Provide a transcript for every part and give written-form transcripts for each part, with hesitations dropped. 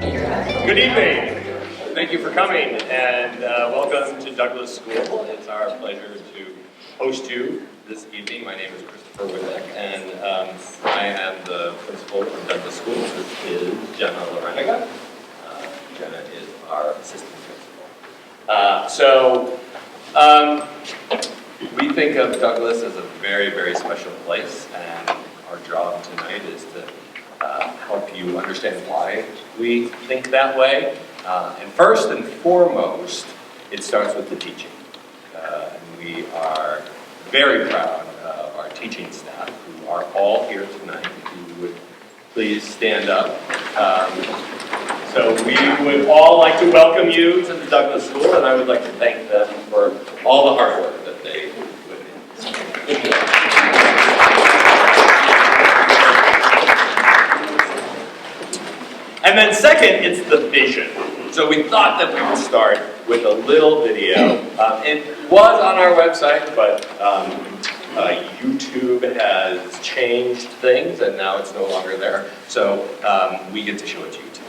Good evening. Thank you for coming, and welcome to Douglas School. It's our pleasure to host you this evening. My name is Christopher Whitlick, and I am the principal of Douglas School. This is Jenna Lorenaga. Jenna is our assistant principal. We think of Douglas as a very, very special place, and our job tonight is to help you understand why we think that way. And first and foremost, it starts with the teaching. And we are very proud of our teaching staff, who are all here tonight. If you would please stand up. So we would all like to welcome you to the Douglas School, and I would like to thank them for all the hard work that they put in. And then second, it's the vision. So we thought that we would start with a little video. It was on our website, but YouTube has changed things, and now it's no longer there. So we get to show it to you too.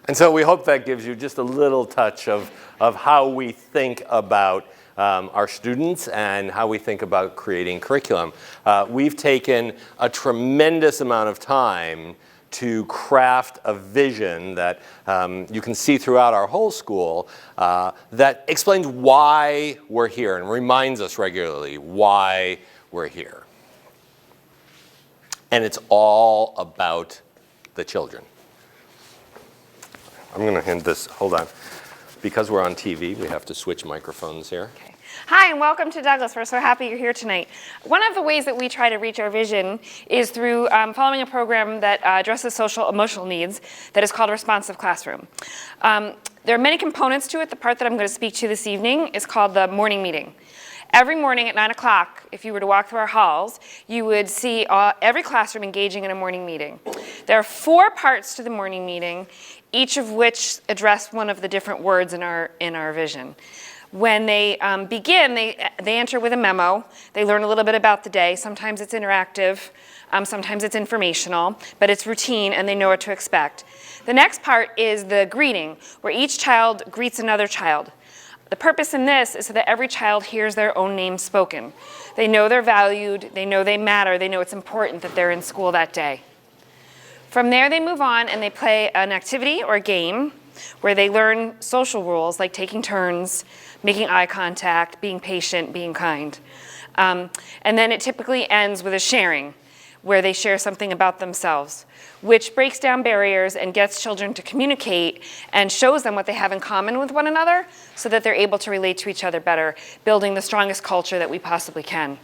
And so we hope that gives you just a little touch of how we think about our students and how we think about creating curriculum. We've taken a tremendous amount of time to craft a vision that you can see throughout our whole school that explains why we're here and reminds us regularly why we're here. And it's all about the children. I'm going to hand this, hold on. Because we're on TV, we have to switch microphones here. Okay. Hi, and welcome to Douglas. We're so happy you're here tonight. One of the ways that we try to reach our vision is through following a program that addresses social emotional needs that is called Responsive Classroom. There are many components to it. The part that I'm going to speak to this evening is called the morning meeting. Every morning at 9 o'clock, if you were to walk through our halls, you would see every classroom engaging in a morning meeting. There are 4 parts to the morning meeting, each of which address one of the different words in our vision. When they begin, they enter with a memo. They learn a little bit about the day. Sometimes it's interactive, sometimes it's informational, but it's routine and they know what to expect. The next part is the greeting, where each child greets another child. The purpose in this is so that every child hears their own name spoken. They know they're valued, they know they matter, they know it's important that they're in school that day. From there, they move on and they play an activity or a game where they learn social rules like taking turns, making eye contact, being patient, being kind. And then it typically ends with a sharing, where they share something about themselves, which breaks down barriers and gets children to communicate and shows them what they have in common with one another so that they're able to relate to each other better, building the strongest culture that we possibly can.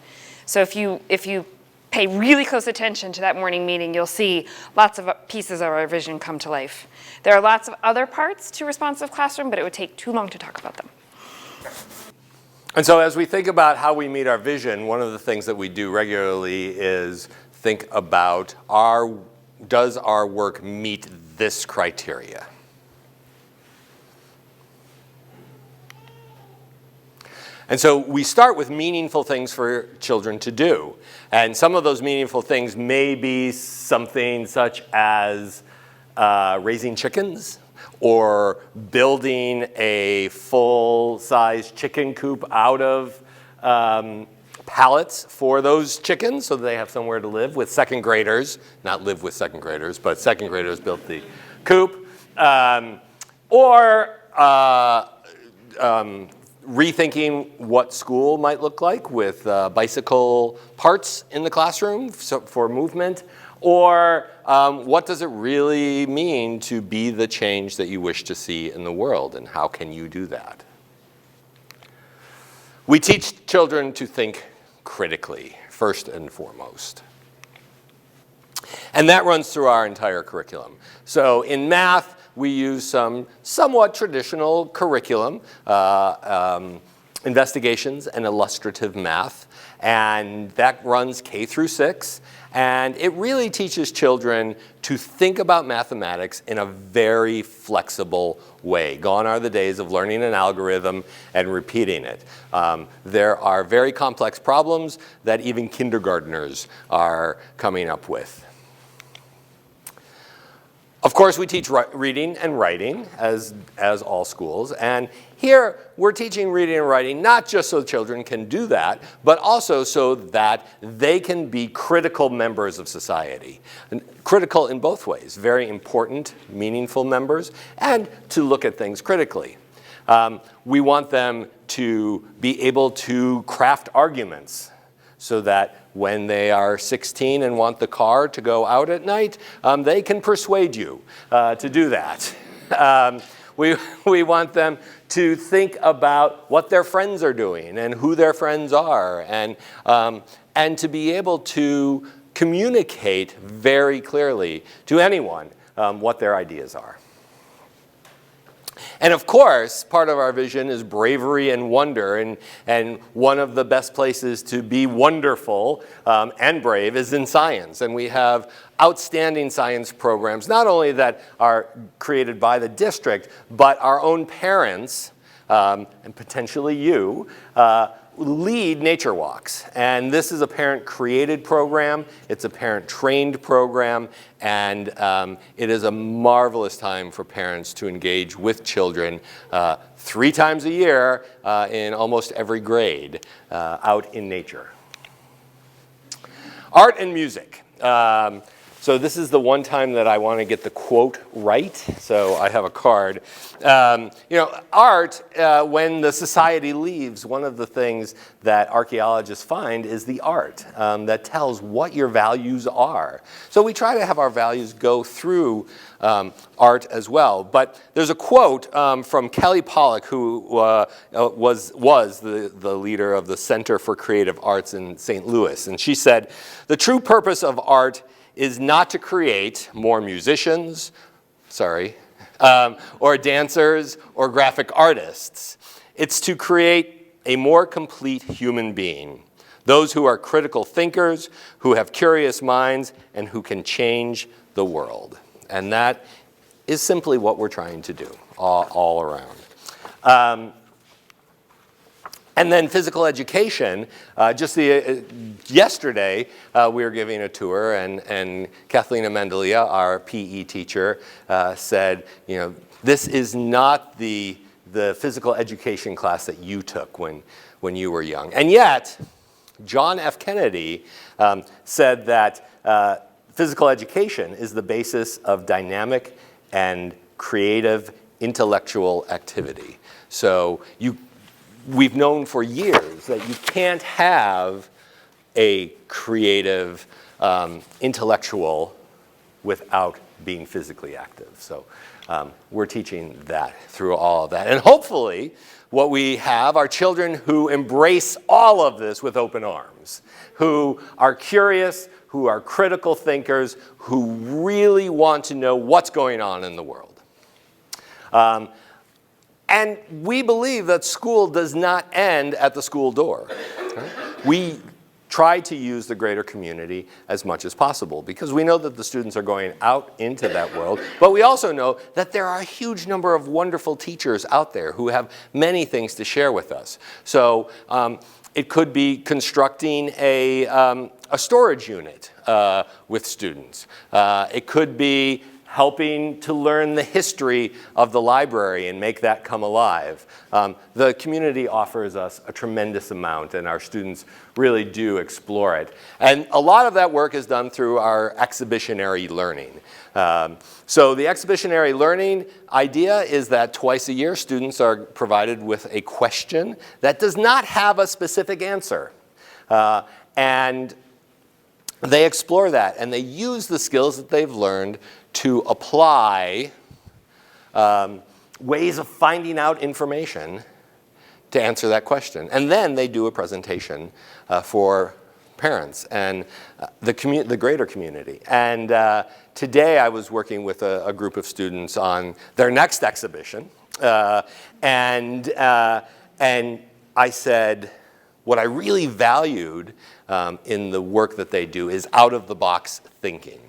So if you pay really close attention to that morning meeting, you'll see lots of pieces of our vision come to life. There are lots of other parts to responsive classroom, but it would take too long to talk about them. And so as we think about how we meet our vision, one of the things that we do regularly is think about does our work meet this criteria? And so we start with meaningful things for children to do. And some of those meaningful things may be something such as raising chickens, or building a full-size chicken coop out of pallets for those chickens so that they have somewhere to live with second graders. Not live with second graders, but second graders built the coop. Or rethinking what school might look like with bicycle parts in the classroom for movement. Or what does it really mean to be the change that you wish to see in the world, and how can you do that? We teach children to think critically, first and foremost. And that runs through our entire curriculum. So in math, we use some somewhat traditional curriculum, investigations and illustrative math, and that runs K through 6. And it really teaches children to think about mathematics in a very flexible way. Gone are the days of learning an algorithm and repeating it. There are very complex problems that even kindergartners are coming up with. Of course, we teach reading and writing, as all schools. And here, we're teaching reading and writing not just so children can do that, but also so that they can be critical members of society. And critical in both ways, very important, meaningful members, and to look at things critically. We want them to be able to craft arguments so that when they are 16 and want the car to go out at night, they can persuade you to do that. We want them to think about what their friends are doing and who their friends are, and to be able to communicate very clearly to anyone what their ideas are. And of course, part of our vision is bravery and wonder, and one of the best places to be wonderful and brave is in science. And we have outstanding science programs, not only that are created by the district, but our own parents, and potentially you, lead nature walks. And this is a parent-created program. It's a parent-trained program. And it is a marvelous time for parents to engage with children 3 times a year in almost every grade out in nature. Art and music. So this is the one time that I want to get the quote right. So I have a card. Art, when the society leaves, one of the things that archaeologists find is the art that tells what your values are. So we try to have our values go through art as well. But there's a quote from Kelly Pollack, who was the leader of the Center for Creative Arts in St. Louis. And she said, "The true purpose of art is not to create more musicians, or dancers or graphic artists. It's to create a more complete human being. Those who are critical thinkers, who have curious minds, and who can change the world." And that is simply what we're trying to do all around. And then physical education, yesterday we were giving a tour, and Kathleen Amendalia, our PE teacher, said, this is not the physical education class that you took when you were young. And yet, John F. Kennedy said that physical education is the basis of dynamic and creative intellectual activity. So we've known for years that you can't have a creative intellectual without being physically active. So we're teaching that through all of that. And hopefully what we have are children who embrace all of this with open arms, who are curious, who are critical thinkers, who really want to know what's going on in the world. And we believe that school does not end at the school door. Right? We try to use the greater community as much as possible because we know that the students are going out into that world, but we also know that there are a huge number of wonderful teachers out there who have many things to share with us. So it could be constructing a storage unit with students. It could be helping to learn the history of the library and make that come alive. The community offers us a tremendous amount, and our students really do explore it. And a lot of that work is done through our exhibitionary learning. So the exhibitionary learning idea is that twice a year, students are provided with a question that does not have a specific answer. And they explore that, and they use the skills that they've learned to apply ways of finding out information to answer that question. And then they do a presentation for parents and the greater community. And today I was working with a group of students on their next exhibition. And I said, what I really valued in the work that they do is out-of-the-box thinking.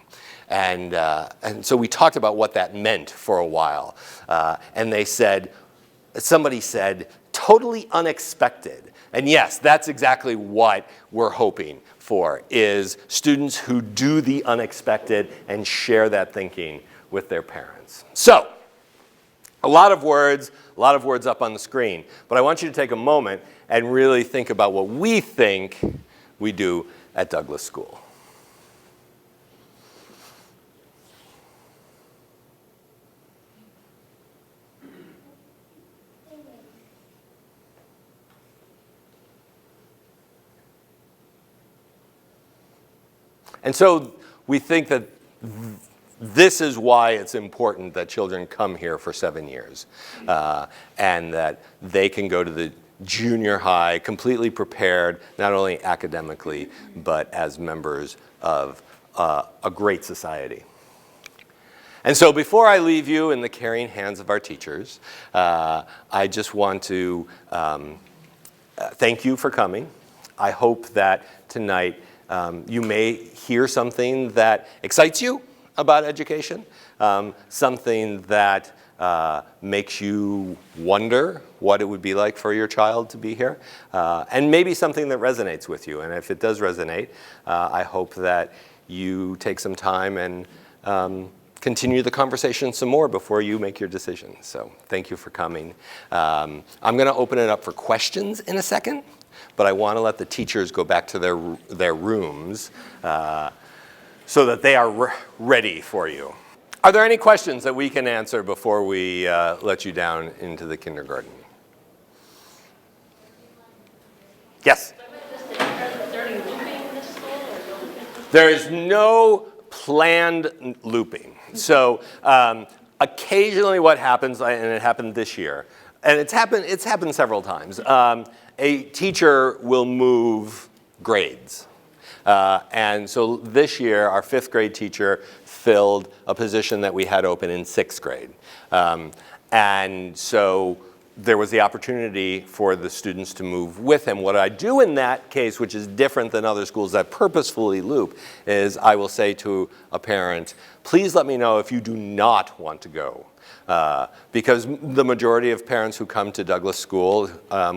And so we talked about what that meant for a while. And somebody said, totally unexpected. And yes, that's exactly what we're hoping for, is students who do the unexpected and share that thinking with their parents. So, a lot of words up on the screen. But I want you to take a moment and really think about what we think we do at Douglas School. And so we think that this is why it's important that children come here for 7 years and that they can go to the junior high completely prepared, not only academically, but as members of a great society. And so before I leave you in the caring hands of our teachers, I just want to thank you for coming. I hope that tonight you may hear something that excites you about education, something that makes you wonder what it would be like for your child to be here, and maybe something that resonates with you. And if it does resonate, I hope that you take some time and continue the conversation some more before you make your decision. So thank you for coming. I'm going to open it up for questions in a second, but I want to let the teachers go back to their rooms so that they are ready for you. Are there any questions that we can answer before we let you down into the kindergarten? Yes? There is no planned looping. So occasionally what happens, and it happened this year, and it's happened several times, a teacher will move grades. And so this year, our 5th grade teacher filled a position that we had open in 6th grade. And so there was the opportunity for the students to move with him. What I do in that case, which is different than other schools that purposefully loop, is I will say to a parent, please let me know if you do not want to go. Because the majority of parents who come to Douglas School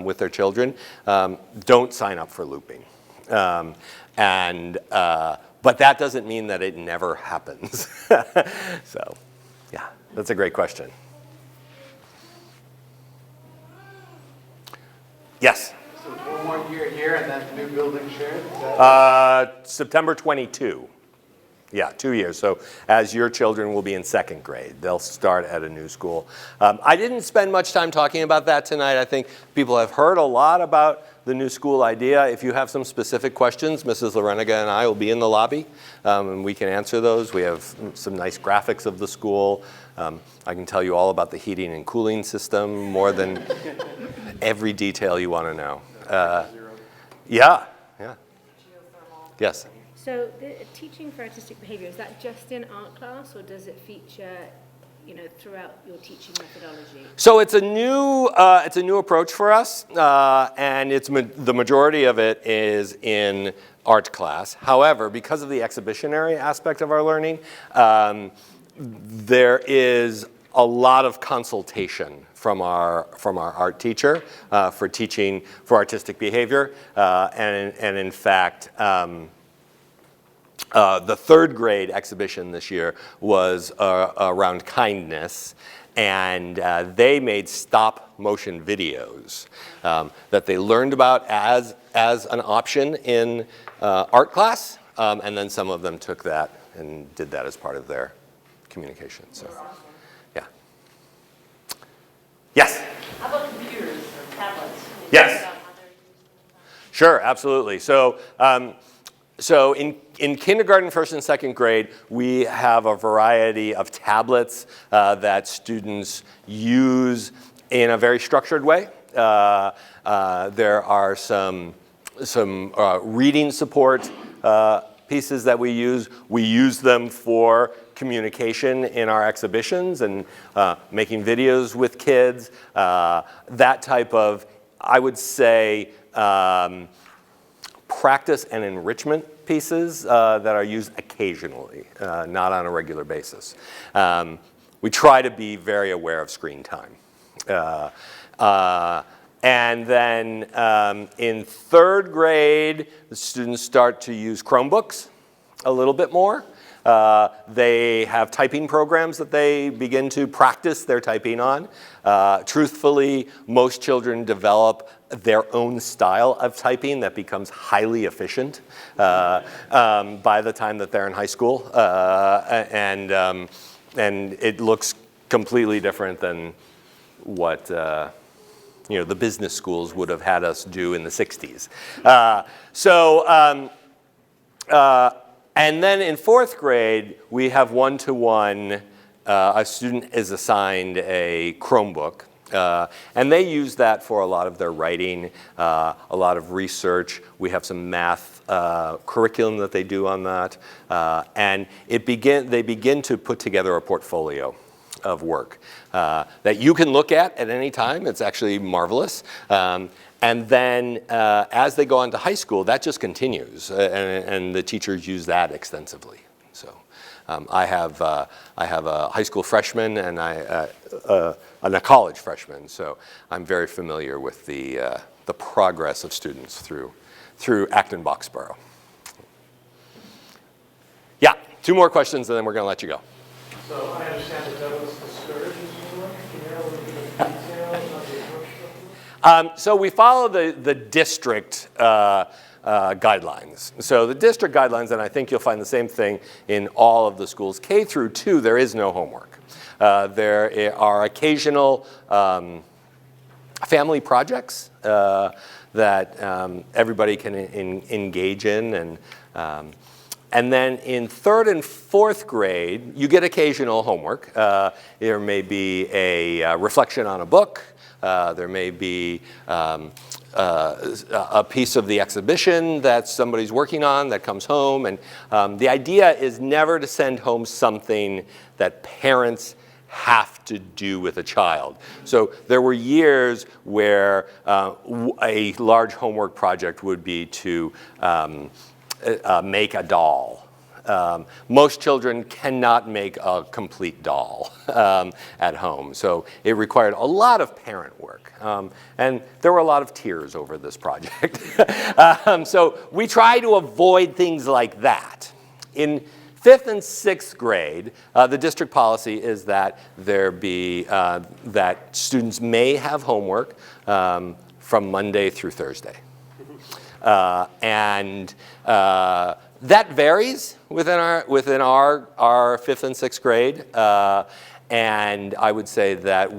with their children don't sign up for looping. But that doesn't mean that it never happens. So, yeah, that's a great question. Yes? So 1 more year here and then new building shared? September 22. Yeah, 2 years. So as your children will be in 2nd grade, they'll start at a new school. I didn't spend much time talking about that tonight. I think people have heard a lot about the new school idea. If you have some specific questions, Mrs. Lareniga and I will be in the lobby, and we can answer those. We have some nice graphics of the school. I can tell you all about the heating and cooling system, more than every detail you want to know. Yeah. Yes. So the teaching for artistic behavior, is that just in art class, or does it feature, throughout your teaching methodology? So it's a new approach for us, and the majority of it is in art class. However, because of the exhibitionary aspect of our learning, there is a lot of consultation from our art teacher for teaching for artistic behavior, and in fact, the third grade exhibition this year was around kindness, and they made stop motion videos that they learned about as an option in art class, and then some of them took that and did that as part of their communication. So, yeah. Yes? How about computers or tablets? Yes. Sure, absolutely. So in kindergarten, first and second grade, we have a variety of tablets that students use in a very structured way. There are some reading support pieces that we use. We use them for communication in our exhibitions and making videos with kids. That type of, I would say, practice and enrichment pieces that are used occasionally, not on a regular basis. We try to be very aware of screen time. And then in third grade, the students start to use Chromebooks a little bit more. They have typing programs that they begin to practice their typing on. Truthfully, most children develop their own style of typing that becomes highly efficient by the time that they're in high school. And it looks completely different than what the business schools would have had us do in the 60s. And then in fourth grade, we have one-to-one. A student is assigned a Chromebook, and they use that for a lot of their writing, a lot of research. We have some math curriculum that they do on that, and they begin to put together a portfolio of work that you can look at any time. It's actually marvelous. And then as they go on to high school, that just continues, and the teachers use that extensively. So I have a high school freshman and a college freshman, so I'm very familiar with the progress of students through Acton Boxborough. Yeah, 2 more questions, and then we're going to let you go. So I understand that Douglas discourages you. Can you have a little bit of detail on the approach? So we follow the district guidelines. So the district guidelines, and I think you'll find the same thing in all of the schools. K through 2, there is no homework. There are occasional family projects that everybody can engage in, and then in third and fourth grade, you get occasional homework. There may be a reflection on a book. There may be a piece of the exhibition that somebody's working on that comes home. And the idea is never to send home something that parents have to do with a child. So there were years where a large homework project would be to make a doll. Most children cannot make a complete doll at home, so it required a lot of parent work. And there were a lot of tears over this project. So we try to avoid things like that. In 5th and 6th grade, the district policy is that that students may have homework from Monday through Thursday. That varies within our 5th and 6th grade, and I would say that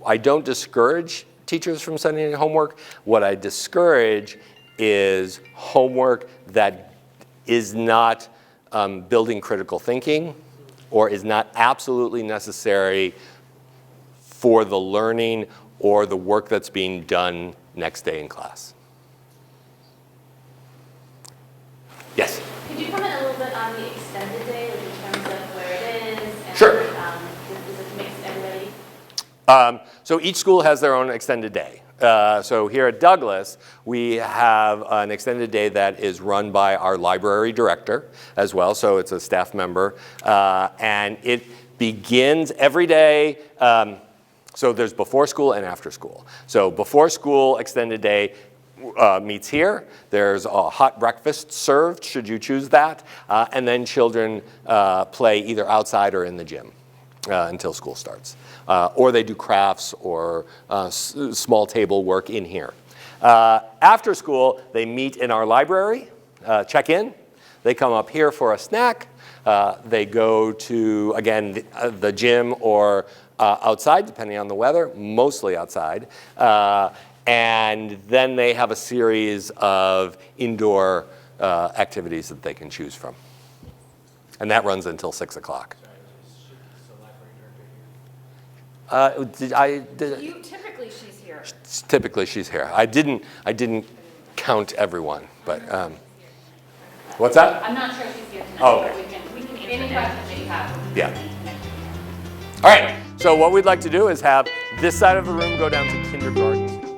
I don't discourage teachers from sending in homework. What I discourage is homework that is not building critical thinking or is not absolutely necessary for the learning or the work that's being done next day in class. Yes? Could you comment a little bit on the extended day, like in terms of where it is? And, Sure. does it mix everybody? So each school has their own extended day. So here at Douglas, we have an extended day that is run by our library director as well. So it's a staff member. And it begins every day. So there's before school and after school. So before school extended day meets here. There's a hot breakfast served, should you choose that. And then children play either outside or in the gym until school starts. Or they do crafts or small table work in here. After school, they meet in our library, check in. They come up here for a snack. They go to, again, the gym or outside, depending on the weather, mostly outside. And then they have a series of indoor activities that they can choose from. And that runs until 6 o'clock. Typically she's here. Typically she's here. I didn't count everyone, but what's that? I'm not sure if she's here tonight, Oh, but okay. we can answer any questions that you have. Yeah. All right. So what we'd like to do is have this side of the room go down to kindergarten.